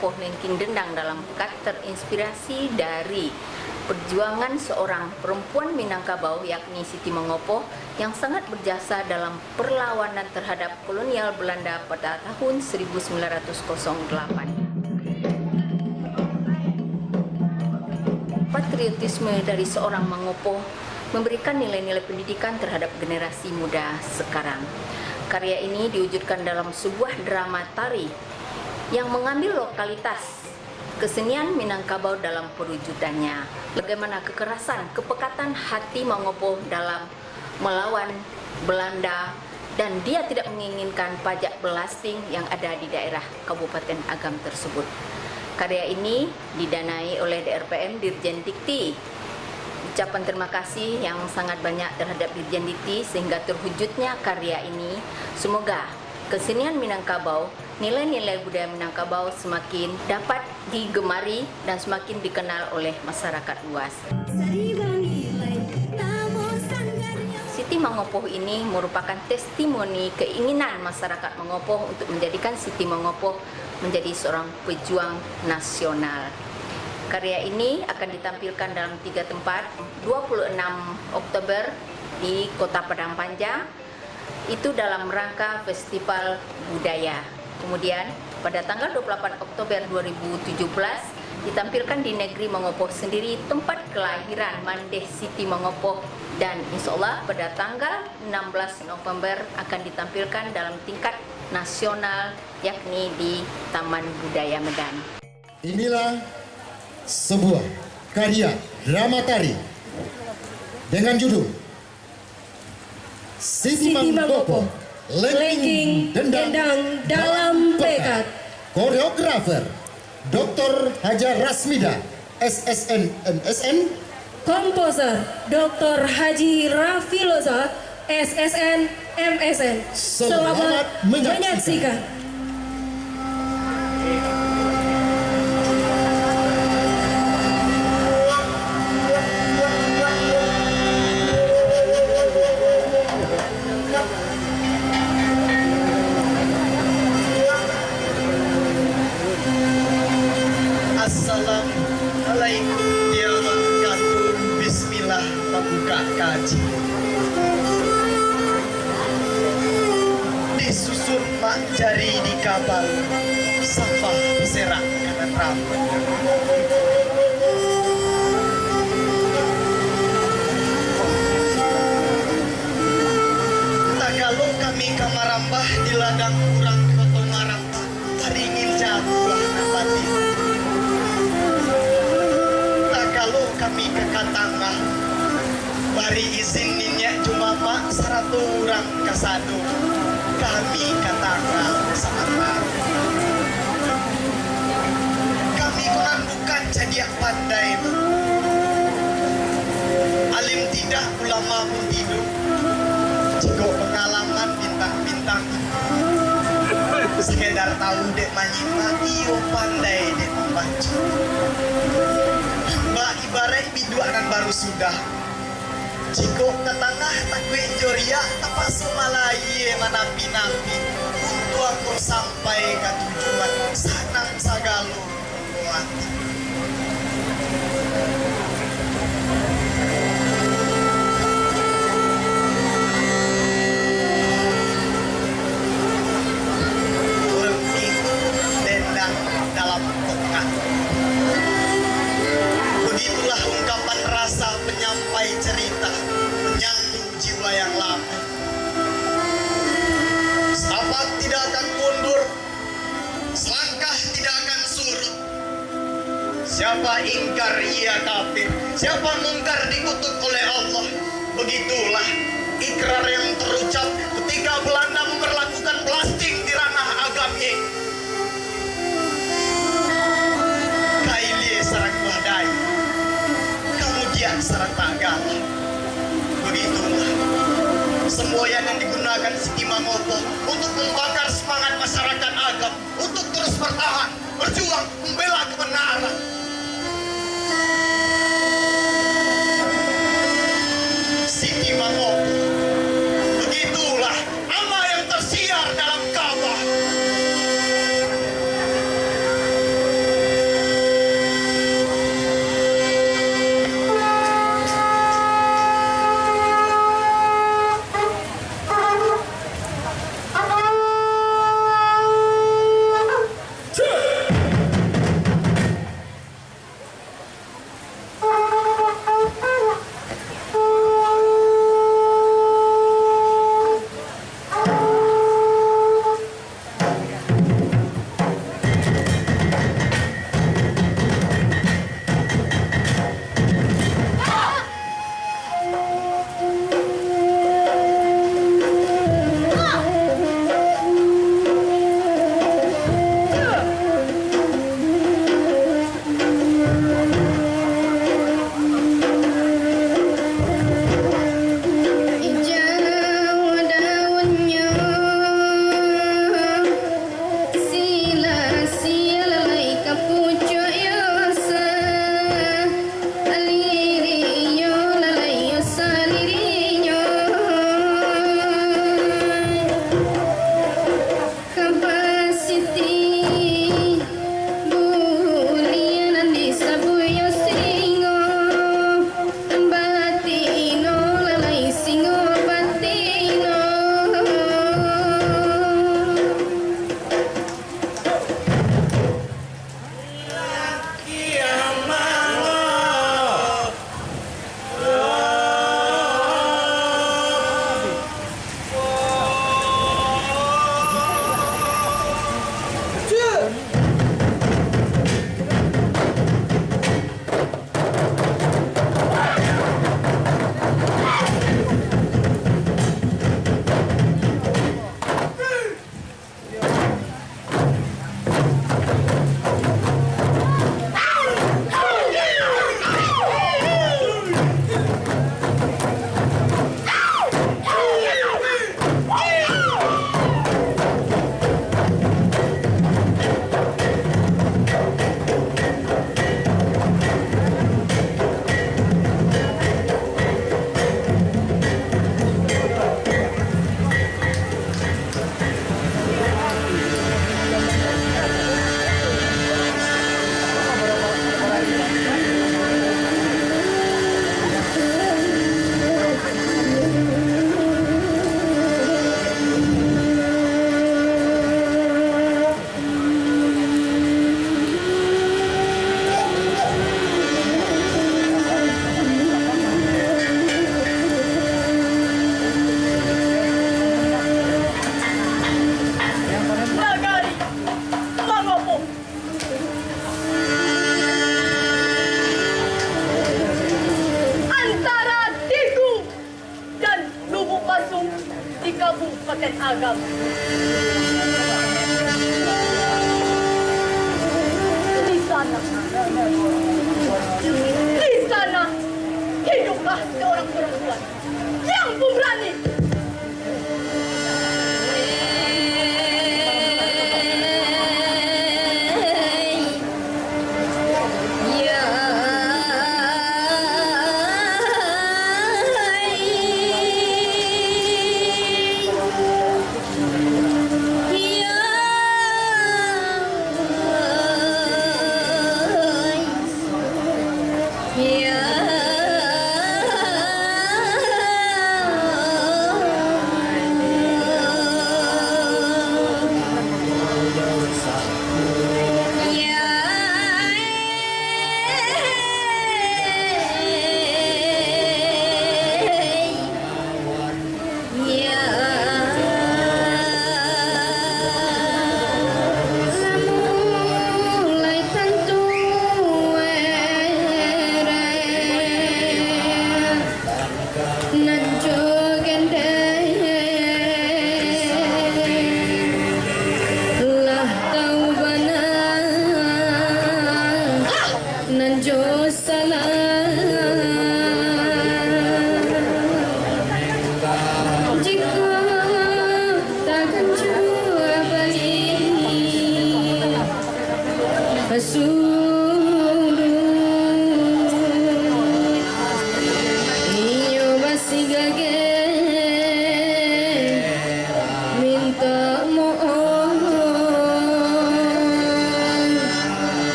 Mangopo Lengking Dendang dalam pekat terinspirasi dari perjuangan seorang perempuan Minangkabau yakni Siti Mangopo yang sangat berjasa dalam perlawanan terhadap kolonial Belanda pada tahun 1908. Patriotisme dari seorang Mangopo memberikan nilai-nilai pendidikan terhadap generasi muda sekarang. Karya ini diwujudkan dalam sebuah drama tari yang mengambil lokalitas kesenian Minangkabau dalam perwujudannya. Bagaimana kekerasan, kepekatan hati Mangopo dalam melawan Belanda dan dia tidak menginginkan pajak belasting yang ada di daerah Kabupaten Agam tersebut. Karya ini didanai oleh DRPM Dirjen Dikti. Ucapan terima kasih yang sangat banyak terhadap Dirjen Dikti sehingga terwujudnya karya ini. Semoga kesenian Minangkabau, nilai-nilai budaya Minangkabau semakin dapat digemari dan semakin dikenal oleh masyarakat luas. Siti Mangopo ini merupakan testimoni keinginan masyarakat Mangopo untuk menjadikan Siti Mangopo menjadi seorang pejuang nasional. Karya ini akan ditampilkan dalam 3 tempat, 26 Oktober di Kota Padang Panjang, itu dalam rangka Festival Budaya. Kemudian pada tanggal 28 Oktober 2017 ditampilkan di negeri Mangopo sendiri, tempat kelahiran Mandeh Siti Mangopo, dan insya Allah pada tanggal 16 November akan ditampilkan dalam tingkat nasional yakni di Taman Budaya Medan. Inilah sebuah karya drama tari dengan judul Siti Mangopo Lengking Dendang dalam Pekat. Koreografer Dr. Haja Rasmida SSN MSN. Komposer Dr. Haji Rafiloza SSN MSN. Selamat menyaksikan. Assalamualaikum warahmatullahi wabarakatuh. Bismillah, membuka kaji. Disusun mak jari di kapal, sampah berserakan kanan rambut. Tak kalau kami kamarambah di ladang kurang foto marambah, taringin jatuh nabati. Kalau kami ke Katangah bari izin ninyak cuma mak 100 orang kasado kami Katangah sama kami kurang bukan jadi pandai alim tidak ulama pun tidur jika pengalaman bintang-bintang sekedar tahu dek manyimak iyo pandai dek membaca Mbak ibarat biduanan baru sudah jika ke tanah tak gue joria apa semalaye manapi-napi untuk aku sampai ke tujuan sanang sagalo mati. Dendang dalam pekat. Begitulah ungkapan rasa penyampai cerita menyambung jiwa yang lama. Setapak tidak akan mundur, selangkah tidak akan surut. Siapa ingkar ia kafir, siapa mungkar dikutuk oleh Allah. Begitulah ikrar yang terucap ketika Belanda memperlakukan blasting di ranah agam ini. Kailie sarang wadai, kemudian sarang agama. Begitulah semboyan yang digunakan Siti Mangopo untuk membakar semangat masyarakat agam untuk terus bertahan, berjuang, membela kebenaran. Siti Mangopo, begitulah nama yang tersiar dalam Ka'bah. kepadamu. Di sana hiduplah seorang perempuan yang pemberani.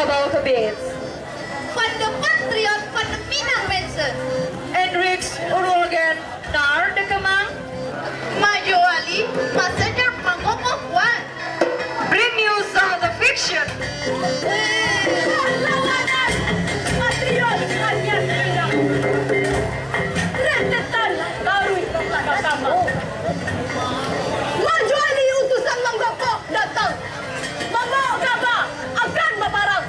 Kabau Kebits, Van de Patriot van de Minang mensen. Enrix Urogen Nar de Kemang, Maju Ali, Passenger Mangopo Juan. bring you some of the fiction. Lawanan Patriot Hanyar Minang. Rentetan baru itu kamu. Maju Ali utusan Mangopo datang. Membawa kabar akan Baparang.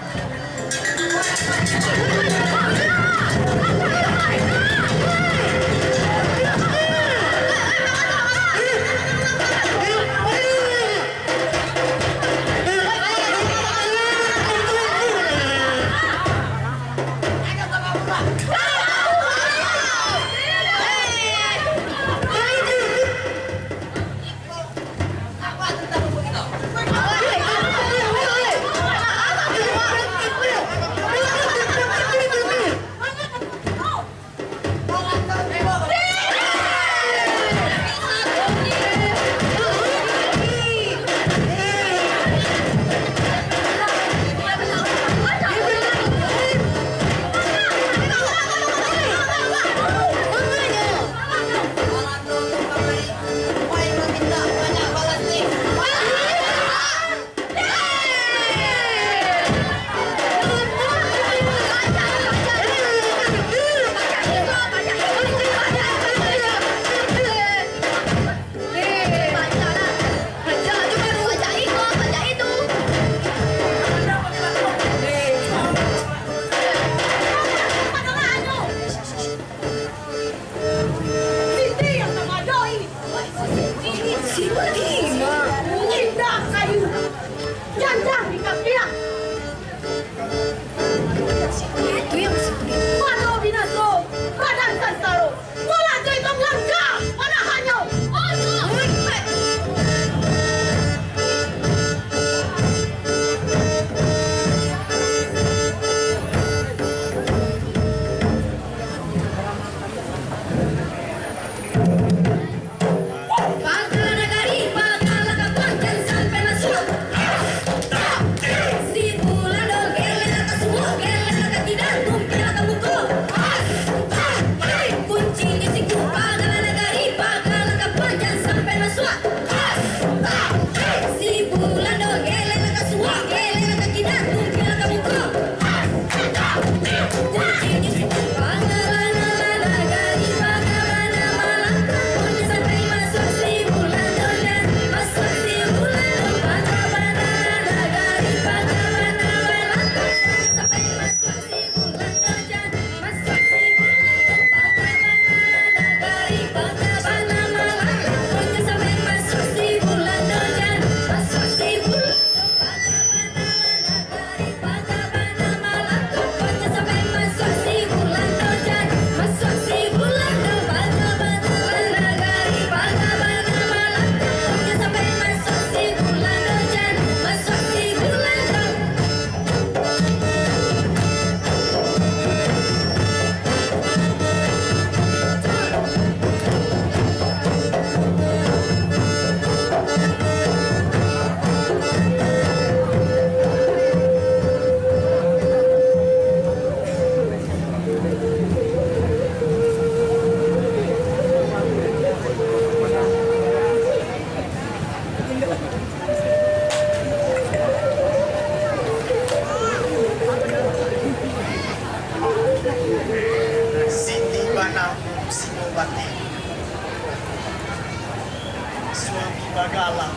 Bagala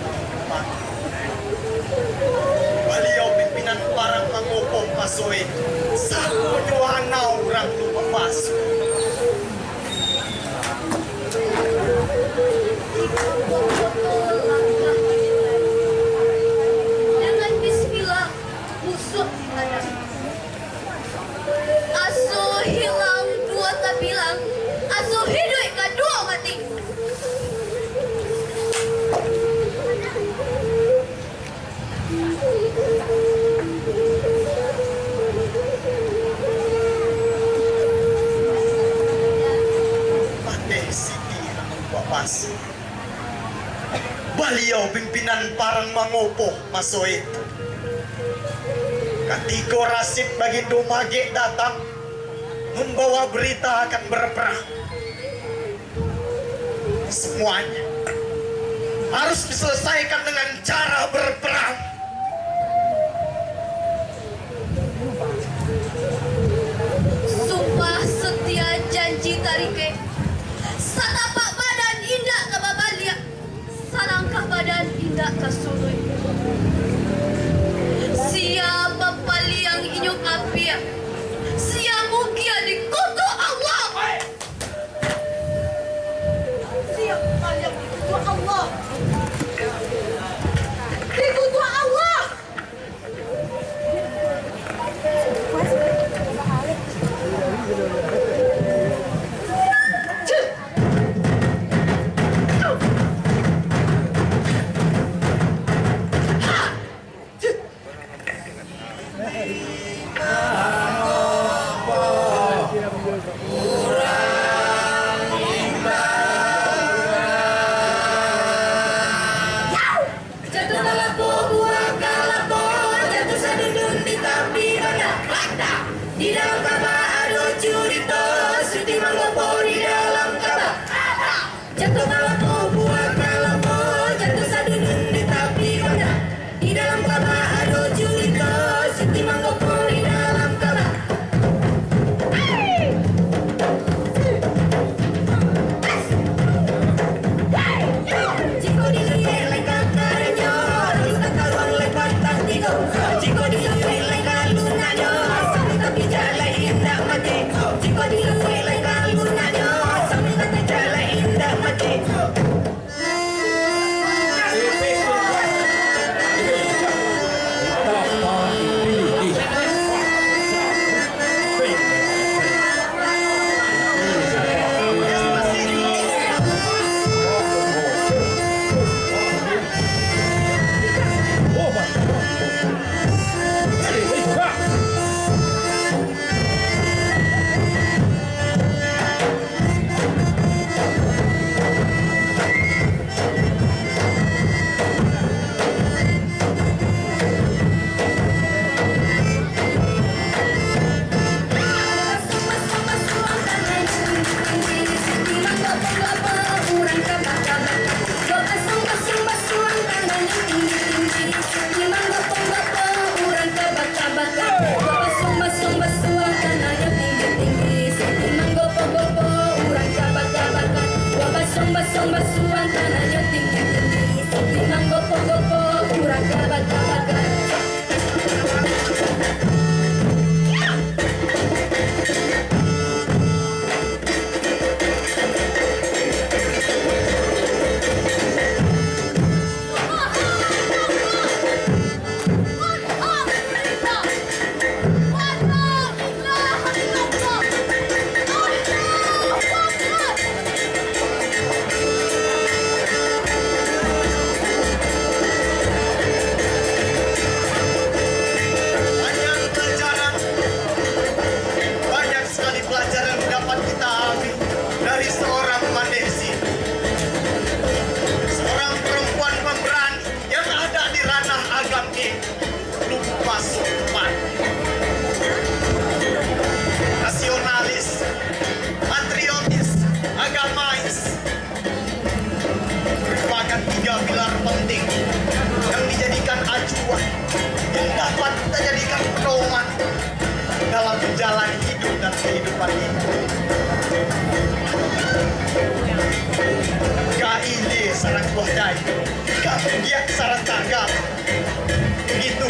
beliau pimpinan parang mangupong pasoy sa kunyuhanaw rang lumapas. Dengan bismillah musuh dihadang. Aso hilang dua tak bilang, aso hidup kedua mati. Beliau pimpinan parang mangopo masoy Ketika Rasid begitu mage datang membawa berita akan berperang, semuanya harus diselesaikan dengan cara berperang. Sumpah setia janji tarike. Satapak badan indah ke babalia. Salangkah badan indah ke sului. Siapa paliang inyuk apia. Siapa kia dikutuk Allah. Siapa paliang dikutuk Allah. Dikutuk Allah. Jatuh kalapo, buah kalapo, jatuh sadudun di tapi mana fakta. Di dalam kaba ada curito, suti manggopo di dalam kaba. Jatuh kalapo, buah kalapo, jatuh sadudun di tapi mana. Di dalam kaba ada curito, suti manggopo di dalam kaba. Jiko diluye lekat karenyo, lalu takaruan lepat tak tigo. Jiko diluye lekat lunanyo, sambil tapi jalan indah mati. Jiko diluye lekat lunanyo, sambil tapi jalan indah mati. Basuhan tanahnya tinggi-tinggi, timang gopo-gopo, kurang kabak-kabakan. Banyak sekali pelajaran yang dapat kita ambil dari seorang Mandesi, seorang perempuan pemberani yang ada di ranah agam ini, lupa sopan, nasionalis, patriotis, agamais, merupakan 3 pilar penting yang dijadikan acuan, yang dapat kita jadikan pedoman dalam menjalani hidup dan kehidupan ini. Kaile sarang buah dai, kamudiak sarang tagal. Begitu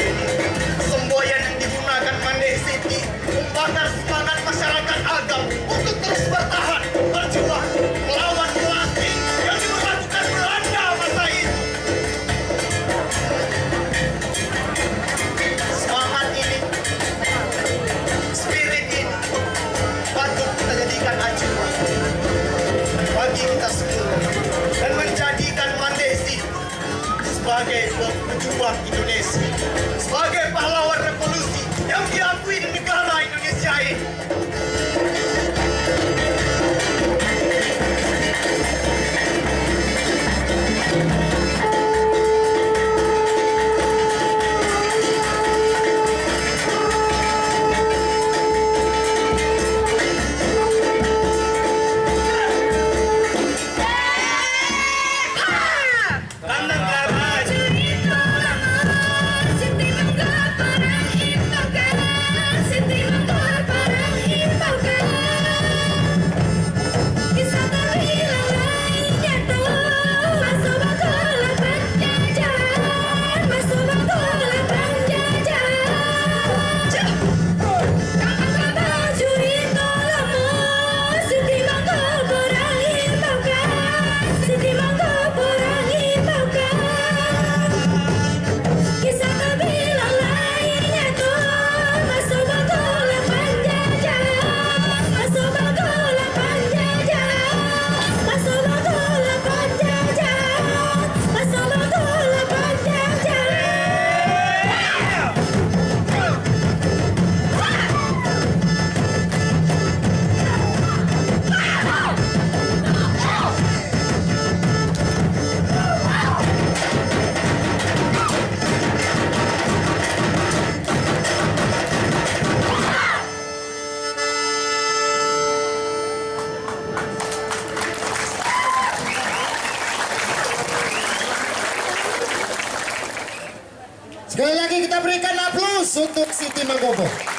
semboyan yang digunakan Mandesi ini membakar semangat masyarakat agam untuk terus bertahan, berjuang melawan pelatih yang diperlakukan Belanda masa itu. Semangat ini, spirit ini patut kita jadikan acuan bagi kita semua dan menjadikan Mandesi sebagai pejuang Indonesia, sebagai pahlawan revolusi yang diakui di negara Indonesia ini. untuk Siti Mangkopo.